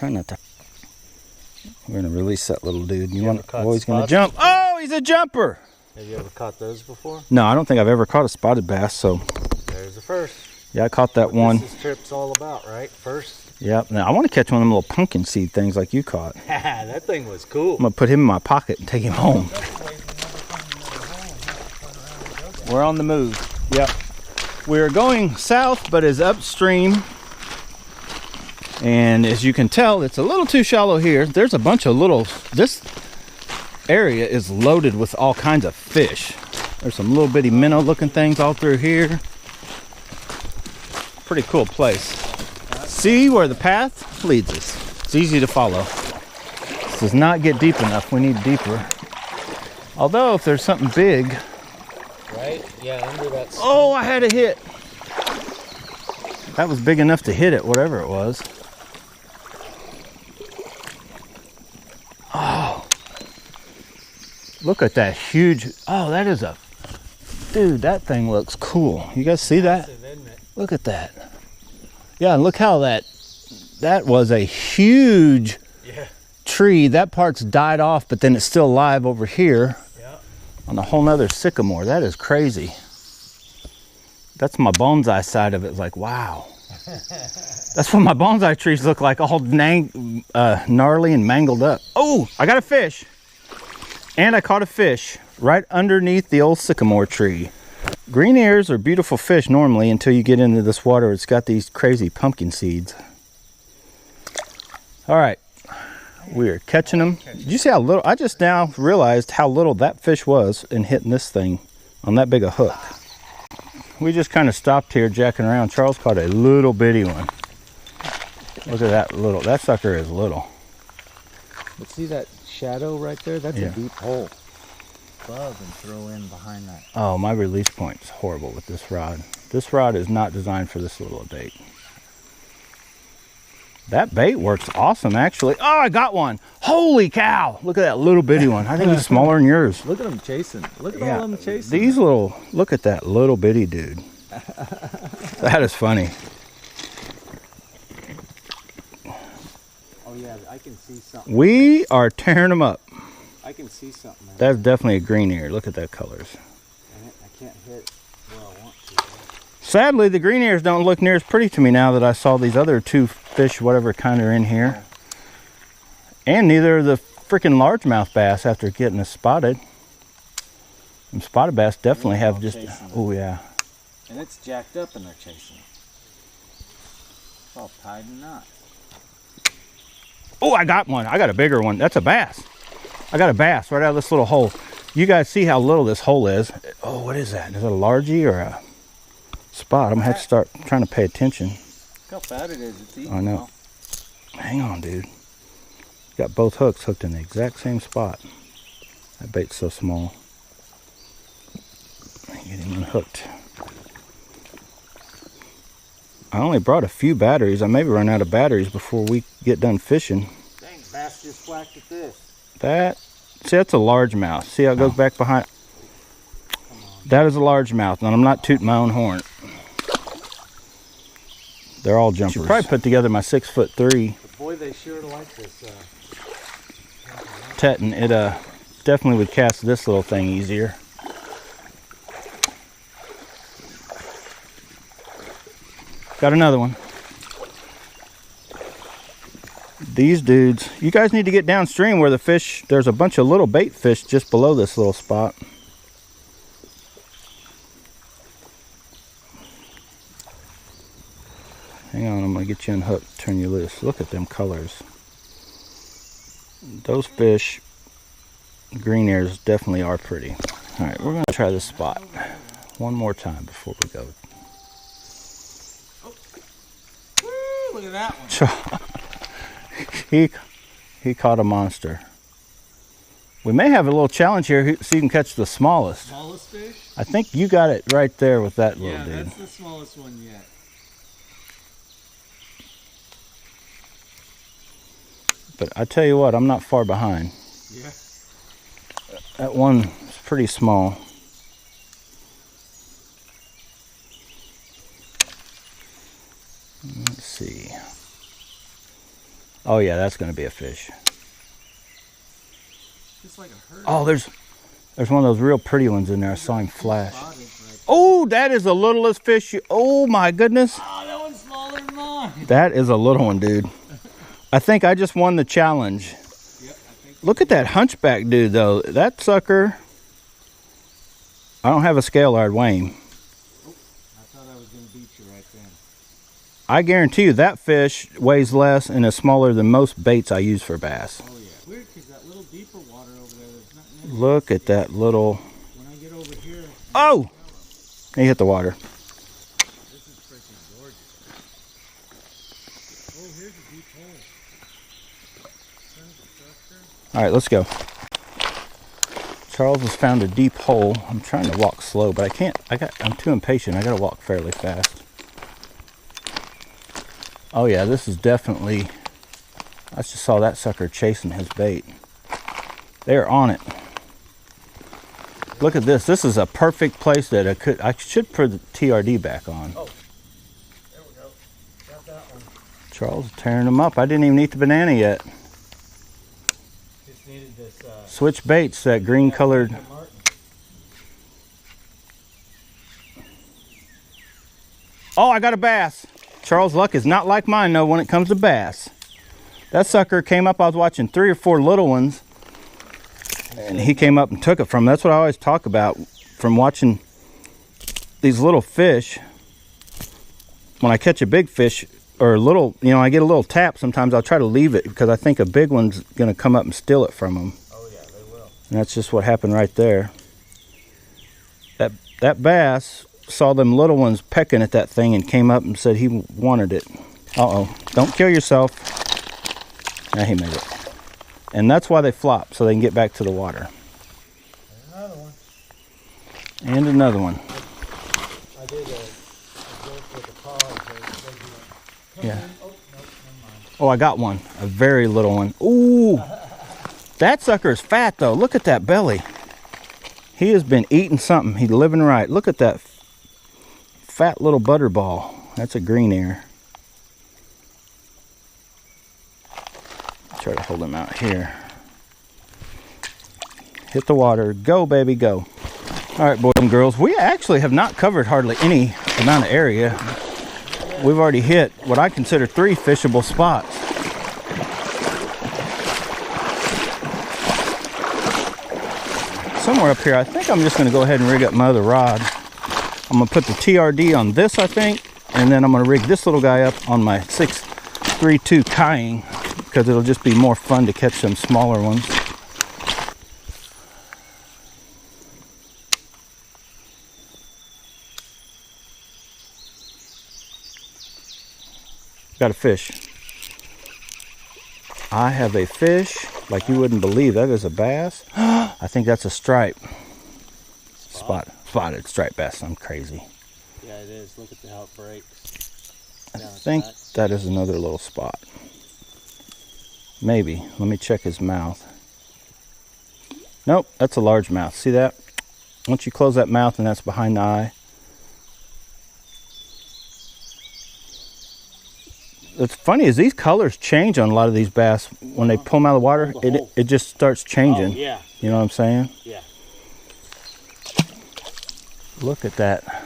Try not to. We're gonna release that little dude. Oh, he's gonna jump. Oh, he's a jumper. Have you ever caught those before? No, I don't think I've ever caught a spotted bass. So there's the first. Yeah, I caught that one. This is trip's all about, right? First. Yep. Now I want to catch one of them little pumpkin seed things like you caught. That thing was cool. I'm gonna put him in my pocket and take him home. We're on the move. Yep. We're going south, but is upstream. And as you can tell, it's a little too shallow here. There's a bunch of little, this area is loaded with all kinds of fish. There's some little bitty minnow looking things all through here. Pretty cool place. See where the path leads us. It's easy to follow. This does not get deep enough. We need deeper. Although if there's something big. Right? Yeah, under that. Oh, I had a hit. That was big enough to hit it, whatever it was. Oh. Look at that huge. Oh, that is a. Dude, that thing looks cool. You guys see that? Look at that. Yeah, and look how that was a huge tree. That part's died off, but then it's still alive over here on a whole nother sycamore. That is crazy. That's my bonsai side of it. It's like, wow. That's what my bonsai trees look like, all gnarly and mangled up. Oh, I got a fish. And I caught a fish right underneath the old sycamore tree. Green ears are beautiful fish normally until you get into this water. It's got these crazy pumpkin seeds. All right, we're catching them. Did you see how little? I just now realized how little that fish was in hitting this thing on that big a hook. We just kind of stopped here jacking around. Charles caught a little bitty one. Look at that little, that sucker is little. But see that shadow right there? That's a deep hole. Above and throw in behind that. Oh, my release point is horrible with this rod. This rod is not designed for this little bait. That bait works awesome, actually. Oh, I got one. Holy cow. Look at that little bitty one. I think it's smaller than yours. Look at them chasing. Look at all them chasing. These little, look at that little bitty dude. That is funny. Oh, yeah, I can see something. We are tearing them up. I can see something. That's definitely a green ear. Look at that colors. I can't hit where I want to. Sadly, the green ears don't look near as pretty to me now that I saw these other two fish, whatever kind are in here. And neither are the freaking largemouth bass after getting us spotted. Them spotted bass definitely have just, oh yeah. And it's jacked up and they're chasing. It's all tied in knots. Oh, I got one. I got a bigger one. That's a bass. I got a bass right out of this little hole. You guys see how little this hole is. Oh, what is that? Is it a largie or a spot? I'm gonna have to start trying to pay attention. Look how fat it is. It's eating. I know. Hang on, dude. Got both hooks hooked in the exact same spot. That bait's so small. Get him unhooked. I only brought a few batteries. I may run out of batteries before we get done fishing. Dang, bass just whacked at this. That, see, that's a largemouth. See how it goes back behind? That is a largemouth, and I'm not tooting my own horn. They're all jumpers. Should probably put together my 6'3". But boy, they sure like this. Teton, it definitely would cast this little thing easier. Got another one. These dudes, you guys need to get downstream where the fish, there's a bunch of little bait fish just below this little spot. Hang on, I'm gonna get you unhooked, turn you loose. Look at them colors. Those fish, green ears, definitely are pretty. All right, we're gonna try this spot one more time before we go. Woo, look at that one. He caught a monster. We may have a little challenge here so you can catch the smallest. Smallest fish? I think you got it right there with that little dude. Yeah, that's the smallest one yet. But I tell you what, I'm not far behind. Yeah. That one is pretty small. Let's see. Oh yeah, that's gonna be a fish. Just like a herd. Oh, there's one of those real pretty ones in there. I saw him flash. Oh, that is the littlest fish. Oh my goodness. Oh, that one's smaller than mine. That is a little one, dude. I think I just won the challenge. Yep, I think Look at that hunchback dude though. That sucker. I don't have a scale I'd weigh him. Oh, I thought I was going to beat you right then. I guarantee you that fish weighs less and is smaller than most baits I use for bass. Oh yeah. Weird, because that little deeper water over there, there's nothing in it. Look at that little. When I get over here. Oh! He hit the water. This is freaking gorgeous. Oh, here's a deep hole. Son of a trucker. All right, let's go. Charles has found a deep hole. I'm trying to walk slow, but I can't. I'm too impatient. I gotta walk fairly fast. Oh yeah, this is definitely. I just saw that sucker chasing his bait. They're on it. Look at this. This is a perfect place that I should put the TRD back on. Oh, there we go. Got that one. Charles is tearing them up. I didn't even eat the banana yet. Just needed this. Switch baits, that green colored. Oh, I got a bass. Charles' luck is not like mine though when it comes to bass. That sucker came up, I was watching 3 or 4 little ones, and he came up and took it from. That's what I always talk about from watching these little fish. When I catch a big fish or a little, you know, I get a little tap, sometimes I'll try to leave it because I think a big one's gonna come up and steal it from them. Oh yeah, they will. And that's just what happened right there. That bass saw them little ones pecking at that thing and came up and said he wanted it. Uh-oh, don't kill yourself. Now he made it. And that's why they flop, so they can get back to the water. Another one. And another one. I did a joke with a cause. Yeah. Oh, nope, never mind. Oh, I got one. A very little one. Ooh. That sucker is fat though. Look at that belly. He has been eating something. He's living right. Look at that fat little butterball. That's a green ear. Try to hold him out here. Hit the water. Go, baby, go. All right, boys and girls. We actually have not covered hardly any amount of area. We've already hit what I consider 3 fishable spots. Somewhere up here, I think I'm just going to go ahead and rig up my other rod. I'm going to put the TRD on this, I think, and then I'm going to rig this little guy up on my 632 Kying, because it'll just be more fun to catch some smaller ones. Got a fish. I have a fish like you wouldn't believe. That is a bass. I think that's a stripe. Spotted striped bass. I'm crazy. Yeah, it is. Look at how it breaks. I think that is another little spot. Maybe. Let me check his mouth. Nope, that's a largemouth. See that? Once you close that mouth and that's behind the eye. What's funny is these colors change on a lot of these bass. When they pull them out of the water, it just starts changing. Oh, yeah. You know what I'm saying? Yeah. Look at that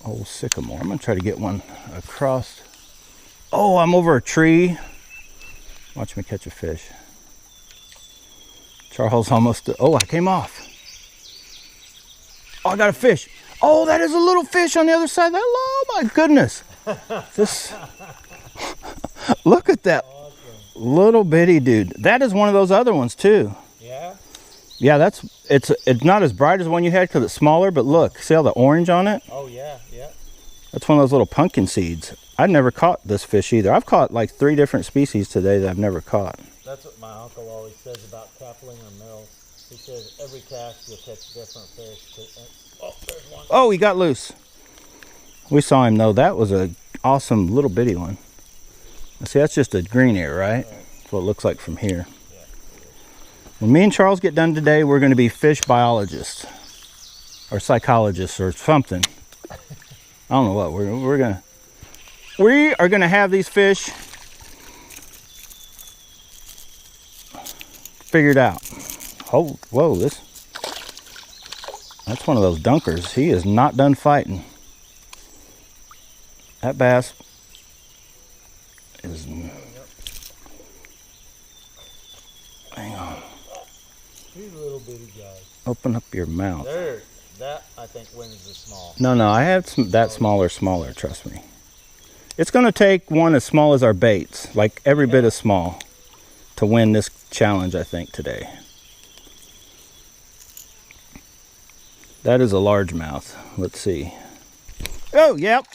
old sycamore. I'm going to try to get one across. Oh, I'm over a tree. Watch me catch a fish. Charles almost, oh, I came off. Oh, I got a fish. Oh, that is a little fish on the other side. Oh my goodness. This, look at that little bitty dude. That is one of those other ones too. Yeah? Yeah, it's not as bright as the one you had because it's smaller, but look, see all the orange on it? Oh yeah, yeah. That's one of those little pumpkin seeds. I never caught this fish either. I've caught like 3 different species today that I've never caught. That's what my uncle always says about cappling or mills. He says every cast you'll catch different fish. Oh, there's one. Oh, he got loose. We saw him though. That was a awesome little bitty one. See, that's just a green ear, right? That's what it looks like from here. Yeah. When me and Charles get done today, we're going to be fish biologists or psychologists or something. I don't know what we are going to have these fish figured out. Oh, whoa, that's one of those dunkers. He is not done fighting. That bass is, hang on. These little bitty guys. Open up your mouth. There, that I think wins the small. No, I have some that smaller, trust me. It's gonna take one as small as our baits, like every bit as small, to win this challenge, I think, today. That is a largemouth. Let's see. Oh, yep.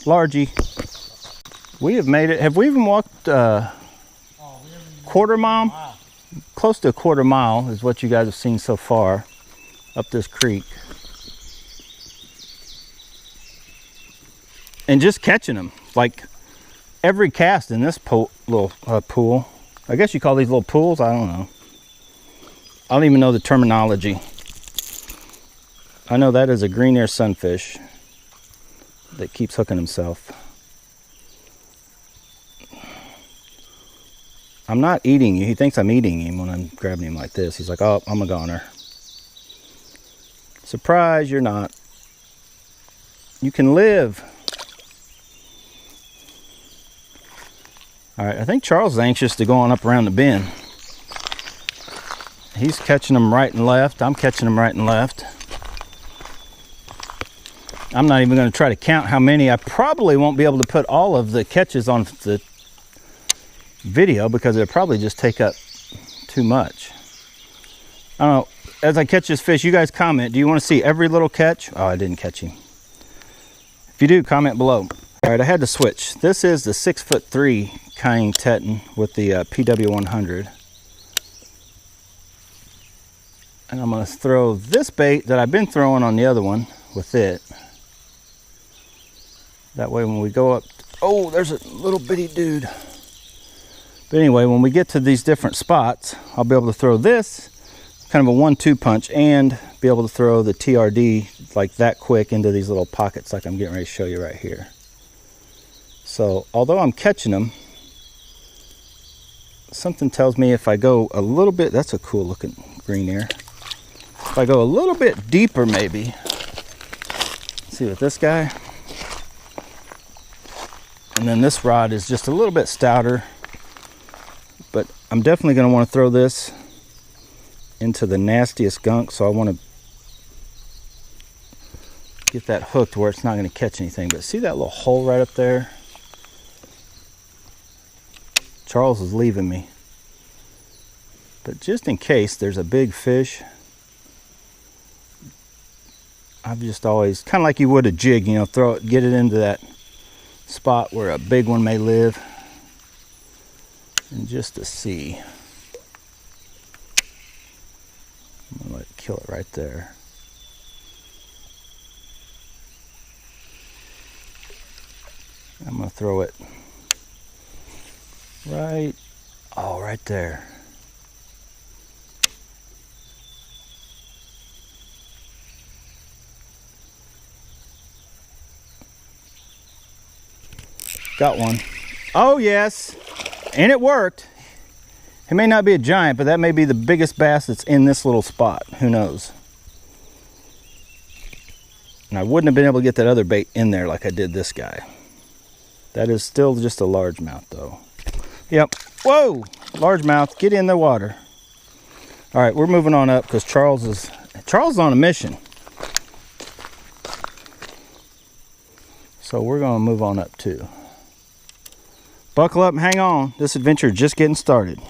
Largie. We have made it. Have we even walked quarter mile? Close to a quarter mile is what you guys have seen so far up this creek. And just catching them. Like every cast in this little pool. I guess you call these little pools? I don't know. I don't even know the terminology. I know that is a green ear sunfish that keeps hooking himself. I'm not eating you. He thinks I'm eating him when I'm grabbing him like this. He's like, oh, I'm a goner. Surprise, you're not. You can live. All right, I think Charles is anxious to go on up around the bend. He's catching them right and left. I'm catching them right and left. I'm not even going to try to count how many. I probably won't be able to put all of the catches on the video because it'll probably just take up too much. I don't know. As I catch this fish, you guys comment. Do you want to see every little catch? Oh, I didn't catch him. If you do, comment below. All right, I had to switch. This is the 6'3" Cayenne Teton with the PW100. And I'm going to throw this bait that I've been throwing on the other one with it. That way when we go up, oh, there's a little bitty dude. But anyway, when we get to these different spots, I'll be able to throw this, kind of a 1-2 punch, and be able to throw the TRD like that quick into these little pockets like I'm getting ready to show you right here. So, although I'm catching them, something tells me if I go a little bit, that's a cool looking green ear. If I go a little bit deeper maybe, see with this guy, and then this rod is just a little bit stouter, but I'm definitely going to want to throw this into the nastiest gunk, so I want to get that hooked where it's not going to catch anything. But see that little hole right up there? Charles is leaving me. But just in case there's a big fish, I've just always, kind of like you would a jig, you know, throw it, get it into that spot where a big one may live. And just to see, I'm gonna let it kill it right there. I'm gonna throw it right, oh, right there. Got one. Oh yes, and it worked. It may not be a giant, but that may be the biggest bass that's in this little spot. Who knows? And I wouldn't have been able to get that other bait in there like I did this guy. That is still just a largemouth though. Yep. Whoa! Largemouth, get in the water. All right, we're moving on up because Charles is on a mission. So we're gonna move on up too. Buckle up and hang on. This adventure is just getting started.